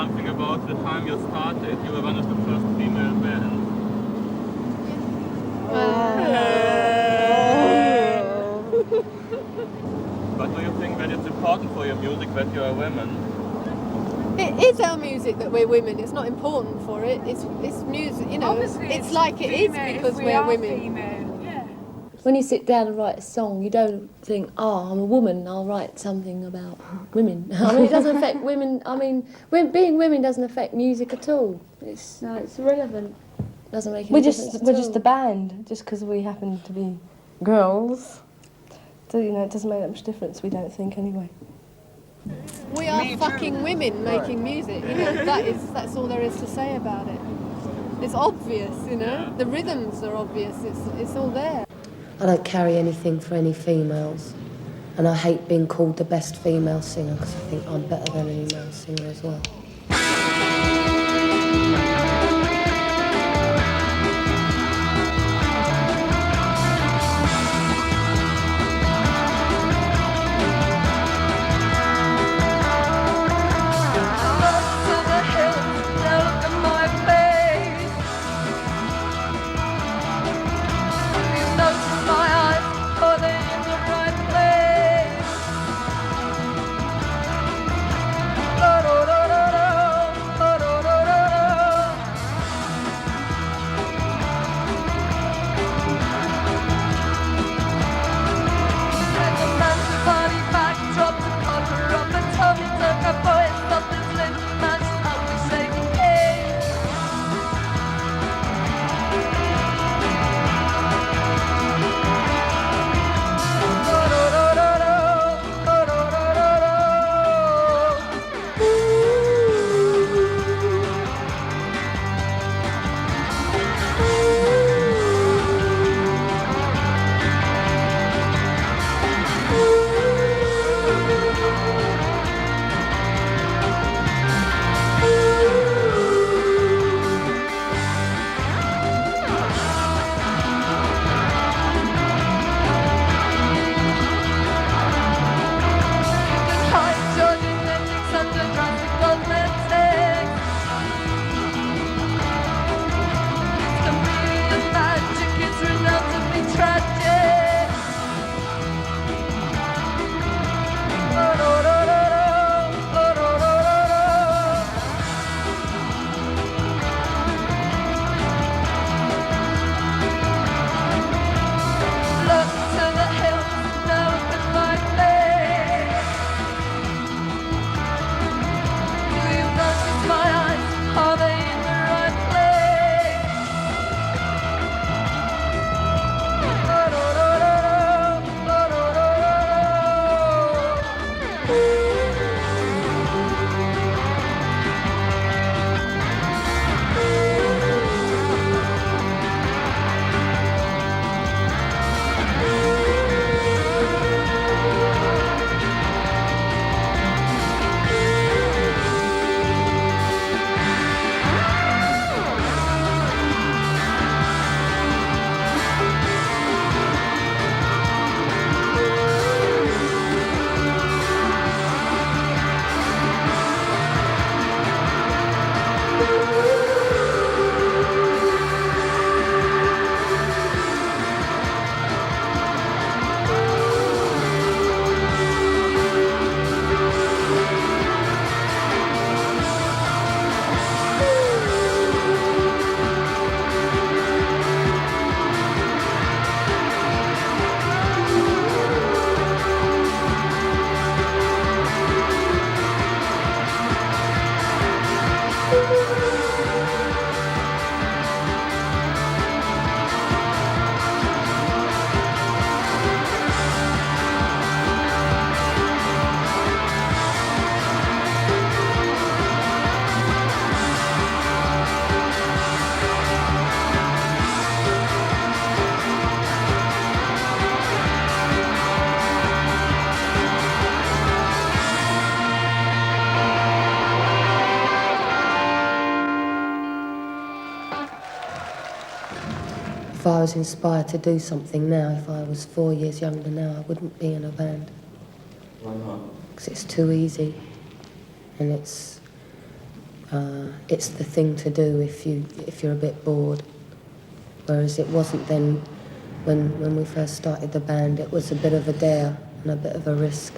something about the time you started. You were one of the first female bands. But do you think that it's important for your music that you are women? It is our music that we're women. It's not important for it. It's music, you know. Obviously it's like it is because we're women. Female. Yeah. When you sit down and write a song, you don't think, oh, I'm a woman, I'll write something about women. I mean, it doesn't affect women. I mean, being women doesn't affect music at all. It's irrelevant. Doesn't make any difference at all. We're just a band, just because we happen to be girls. So, you know, it doesn't make that much difference, we don't think, anyway. We are fucking women making music. You know, that's all there is to say about it. It's obvious, you know. The rhythms are obvious. It's all there. I don't carry anything for any females, and I hate being called the best female singer because I think I'm better than any male singer as well. If I was inspired to do something now, if I was 4 years younger now, I wouldn't be in a band. Why not? Because it's too easy. And it's It's the thing to do if you're a bit bored. Whereas it wasn't then when we first started the band. It was a bit of a dare and a bit of a risk.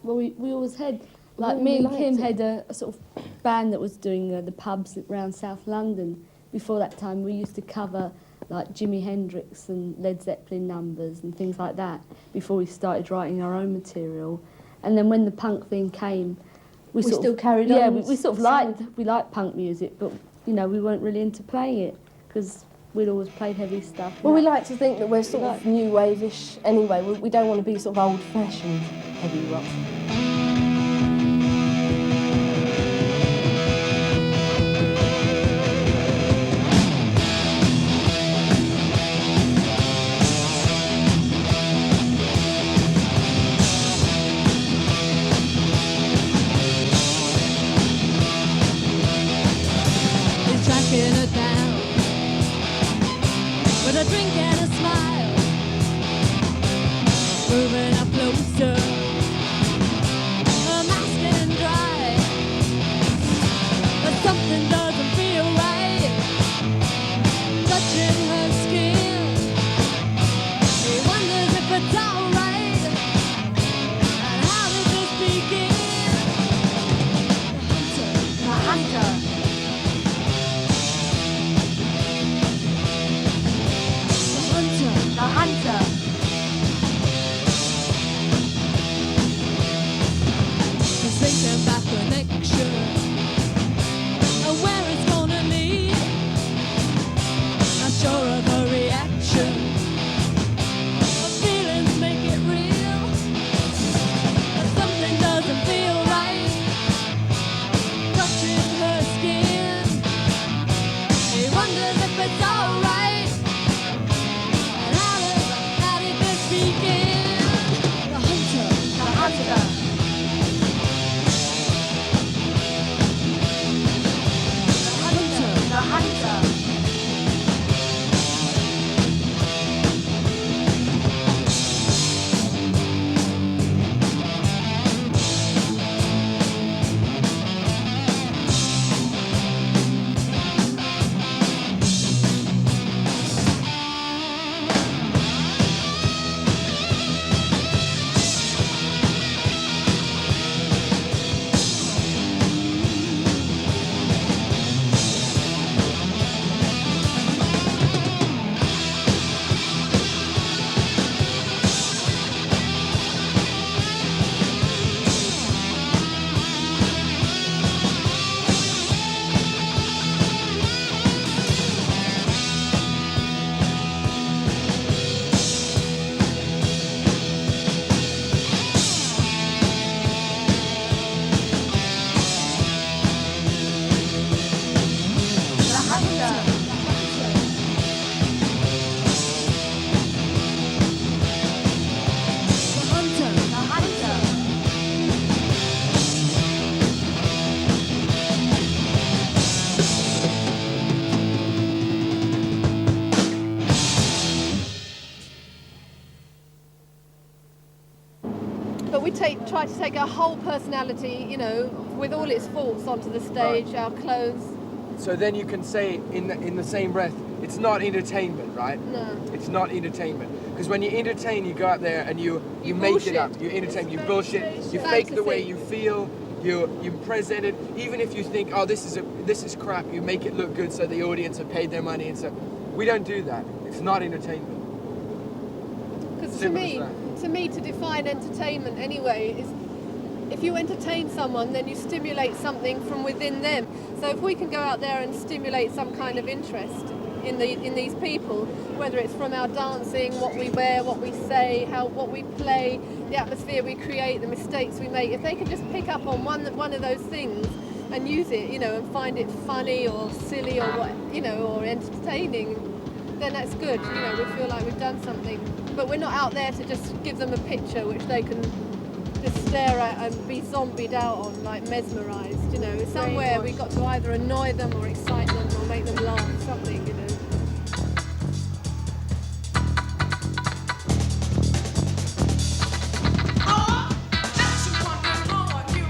Well, we always had, like me and Kim had a sort of band that was doing the pubs around South London. Before that time, we used to cover like Jimi Hendrix and Led Zeppelin numbers and things like that before we started writing our own material. And then when the punk thing came, we still carried on. Yeah, we sort of liked punk music, but you know, we weren't really into playing it because we'd always played heavy stuff. Well, we like to think that we're sort of new wave-ish anyway. We don't want to be sort of old-fashioned heavy rock. Tracking her down with a drink and a smile, moving up closer, her mask getting dry, but something doesn't feel right, touching her skin. He wonders if it's alright, and how did this begin? The hunter. The hunter. Thinking about connection and where it's gonna lead. Not sure of her reaction. Her feelings make it real, but something doesn't feel right, touching her skin. He wonders if it's alright. But we try to take our whole personality, you know, with all its faults onto the stage, Right. our clothes. So then you can say in the same breath, it's not entertainment, right? No. It's not entertainment. Because when you entertain, you go out there and you make bullshit. it up. You entertain, you bullshit, you fake the way you feel, you present it. Even if you think, oh, this is crap, you make it look good so the audience have paid their money and so. We don't do that. It's not entertainment. Because to Simple me, as to define entertainment anyway is if you entertain someone, then you stimulate something from within them. So if we can go out there and stimulate some kind of interest in these people, whether it's from our dancing, what we wear, what we say, what we play, the atmosphere we create, the mistakes we make, if they can just pick up on one of those things and use it, you know, and find it funny or silly or what, you know, or entertaining, then that's good. You know, we feel like we've done something. But we're not out there to just give them a picture which they can just stare at and be zombied out on, like mesmerised, you know. Somewhere we've got to either annoy them or excite them or make them laugh, something, you know. Oh, that's what I want you.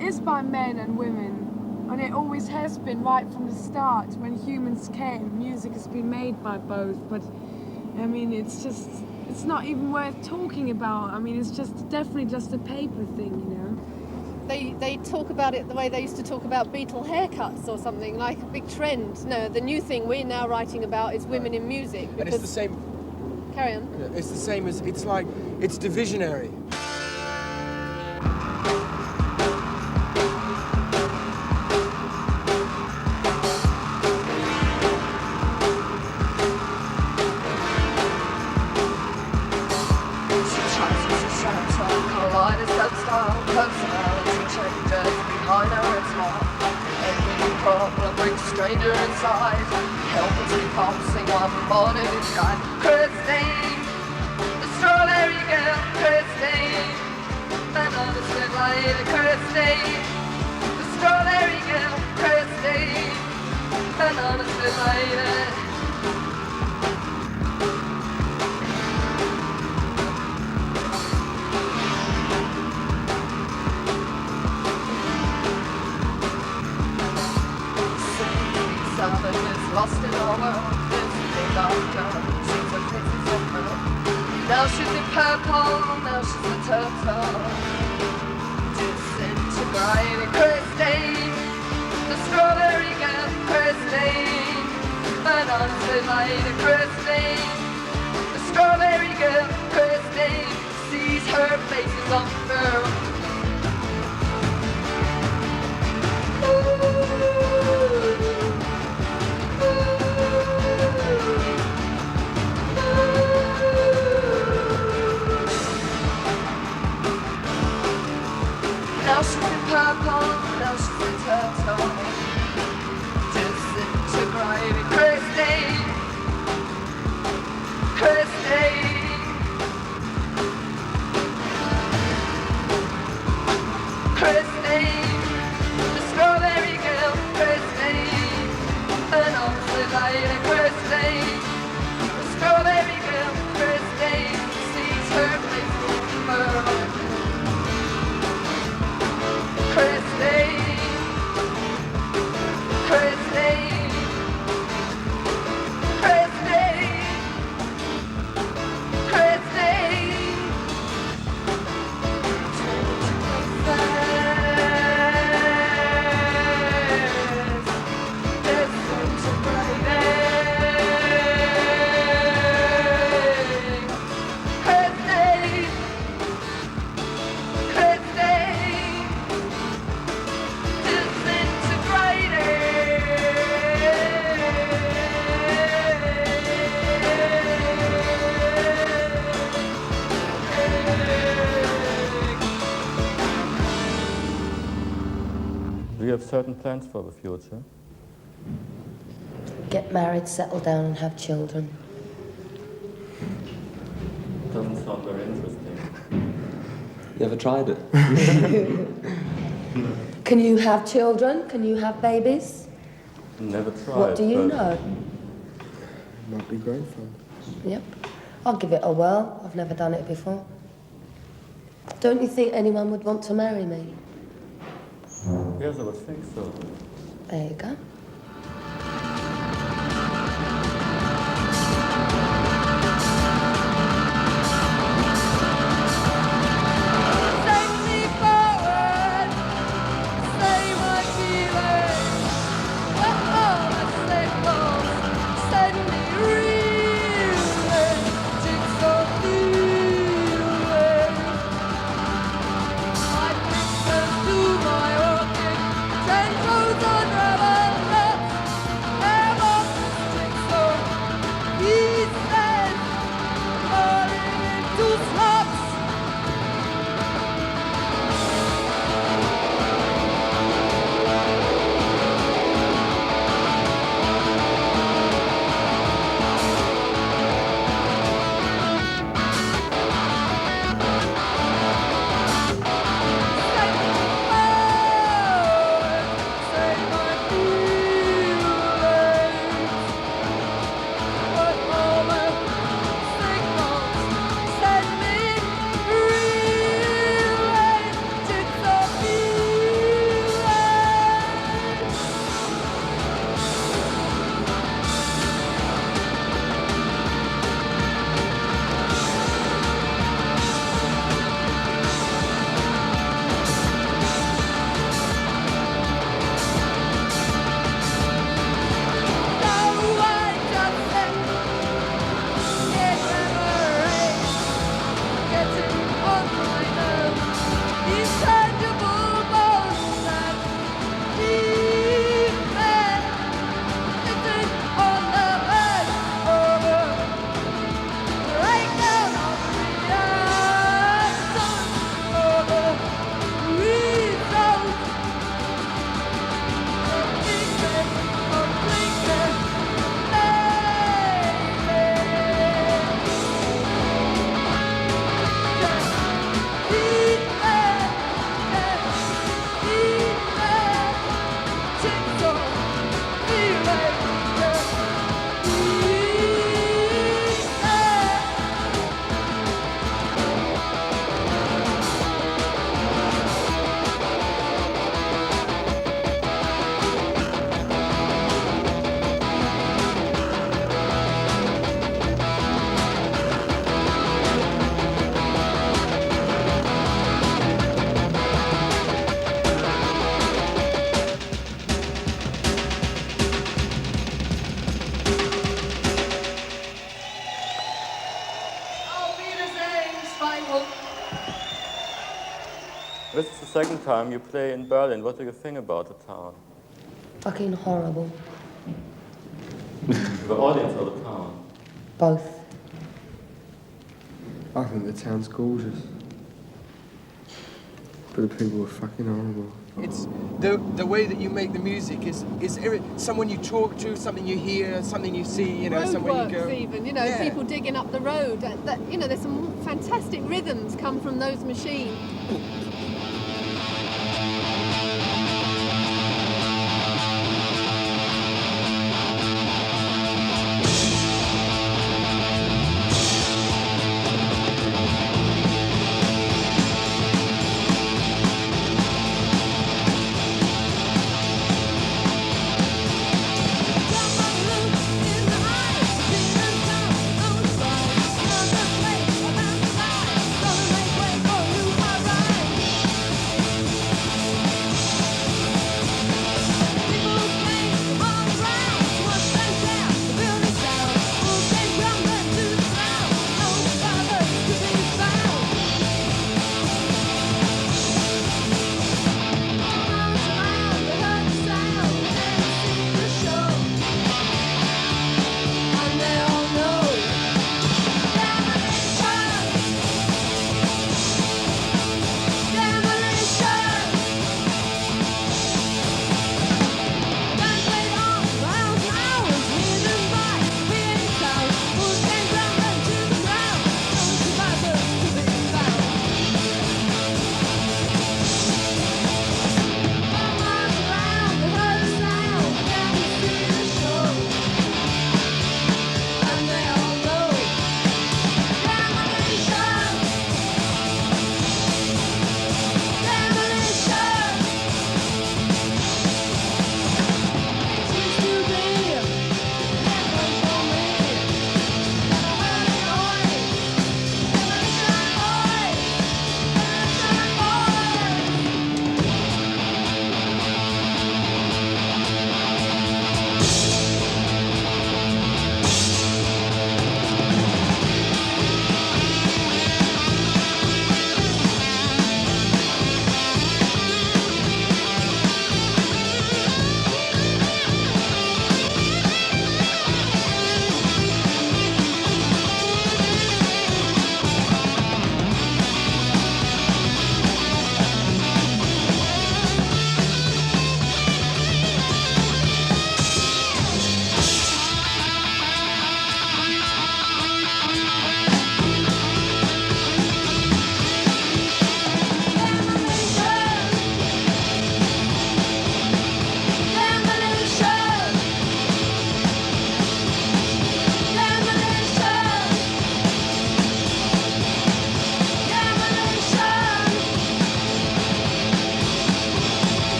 is by men and women, and it always has been right from the start. When humans came, music has been made by both, but I mean, it's not even worth talking about. I mean, it's definitely just a paper thing, you know. They talk about it the way they used to talk about Beatle haircuts or something, like a big trend. No, the new thing we're now writing about is women in music. And it's the same. Carry on. Yeah, it's the same as, it's like, it's divisionary. Stranger inside, helplessly pulsing one morning sky. Christine, the strawberry girl, Christine, an understood lady, Christine, the strawberry girl, Christine, an understood lady. Lost in our world, this big doctor, she's a princess of pearl. Now she's in purple, now she's a turtle. Disintegrating Christine, the strawberry girl, Christine, an unfit lady, Christine, the strawberry girl, Christine, sees her faces on fur. Now she's in purple, now she's in turtle. Disintegrating Christine, Christine, Christine, the strawberry girl, Christine, an awfully lady, Christine, the strawberry girl, Christine, sees her face on fur. Christine, Christine, Christine, Christine. Do you have certain plans for the future? Get married, settle down and have children. Doesn't sound very interesting. You ever tried it? Can you have children? Can you have babies? Never tried. What do you know? Might be great fun. Yep. I'll give it a whirl. I've never done it before. Don't you think anyone would want to marry me? Yes, I would think so. There you go. My princess, do my orchid, 10 toes unravel. second time you play in Berlin. What do you think about the town? Fucking horrible. The audience or the town? Both. I think the town's gorgeous. But the people are fucking horrible. It's the way that you make the music is someone you talk to, something you hear, something you see, you know, somewhere you go. Roadworks even, you know, Yeah. people digging up the road. You know, there's some fantastic rhythms come from those machines.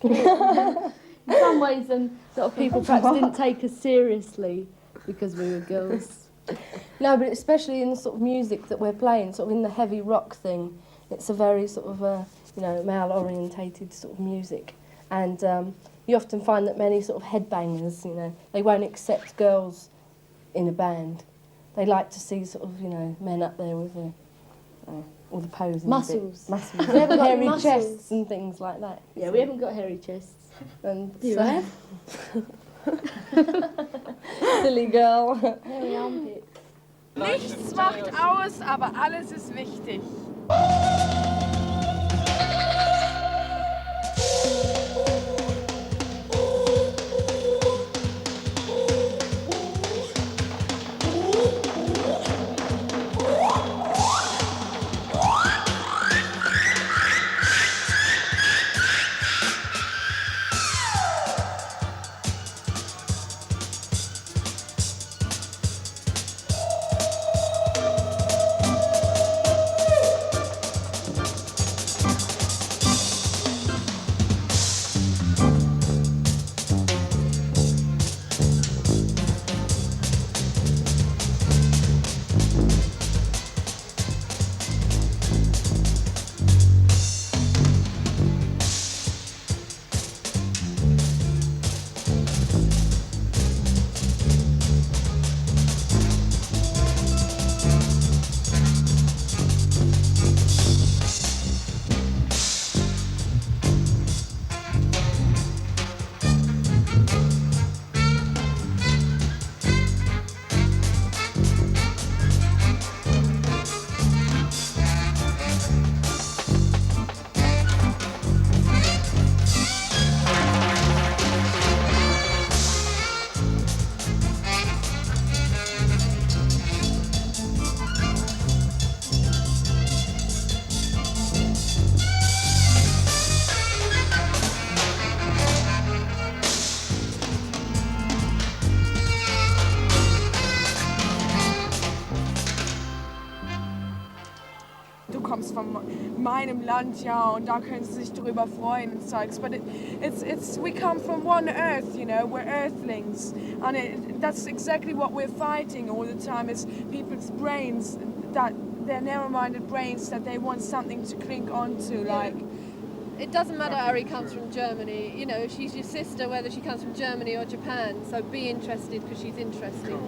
In some ways, sort of people perhaps didn't take us seriously because we were girls. No, but especially in the sort of music that we're playing, sort of in the heavy rock thing, it's a very sort of, you know, male-orientated sort of music. And you often find that many sort of headbangers, you know, they won't accept girls in a band. They like to see sort of, you know, men up there with all the posing Muscles. Muscles. We haven't got hairy muscles. chests and things like that. Yeah, we haven't got hairy chests. And You so- have? Silly girl. Hairy armpit. Nichts macht aus, aber alles ist wichtig. meinem Land, ja, und da können sie sich drüber freuen und Zeugs. But we come from one earth, you know, we're earthlings. And that's exactly what we're fighting all the time, is people's brains, that they're narrow-minded brains, that they want something to cling on to, like... It doesn't matter Ari comes from Germany, you know, she's your sister whether she comes from Germany or Japan, so be interested because she's interesting.